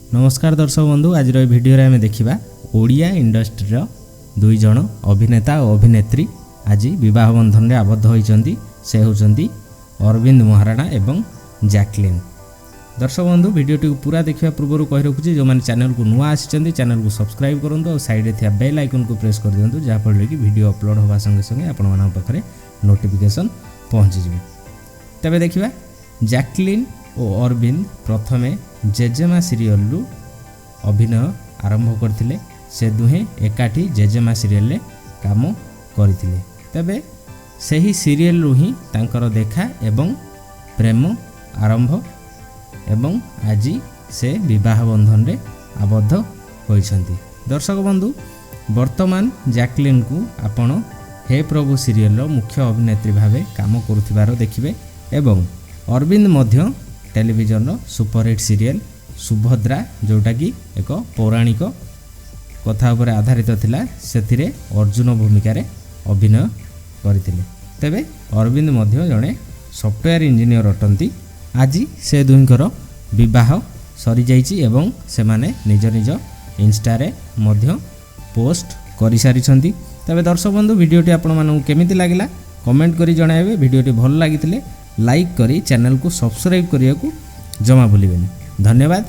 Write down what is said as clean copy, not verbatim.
नमस्कार दर्शक बंधु, आज भिडियो आम देखा ओडिया इंडस्ट्री दुई जन अभिनेता और अभिनेत्री आज विवाह बंधन में आबद्ध होती से होती अरविंद महाराणा एवं जैकलीन। दर्शक बंधु, वीडियो टी पूरा देखा पूर्व कही रखुच्छी जो मैंने चैनल को नुआ आसी चैनल को सब्सक्राइब करूँ और साइड थी बेल आइकन को प्रेस कर दिंतु जहाँफल कि वीडियो अपलोड होगा संगे संगे आपण पाखे नोटिफिकेशन पहुँची। तेरे देखा जैकलीन और अरविंद प्रथमे जेजेमा सीरियल अभिनय आरंभ करथिले। से दुहे एकाठी जेजेमा सीरियल काम करथिले। तबे सही सीरियल ही तांकर देखा एवं प्रेम आरंभ एवं आज से विवाह बंधन रे आबद्ध होइछंती। दर्शक बंधु, वर्तमान जैकलीन को आपण हे प्रभु सीरियल मुख्य अभिनेत्री भावे काम करुथिबार देखिबे एवं अरविंद मध्य टेलीविजन सुपरहिट सीरियल सुभद्रा जोटा कि एक पौराणिक कथा उपर आधारित थिला सेथिरे अर्जुन भूमिका रे अभिनय करथिले। तेबे अरविंद मध्य जड़े सॉफ्टवेयर इंजीनियर अटंती। आज से दुहिंकर विवाह सरी जाइछि एवं से माने निज निज इंस्टा रे मध्य पोस्ट करि सारिछंती। तबे दर्शक बंधु, वीडियोटी आपण मानू केमिति लागिला कमेंट करी जणाइबे। वीडियोटी भल लागिथिले लाइक करी चैनल को सब्सक्राइब करिया को जमा भूलिबेनी। धन्यवाद।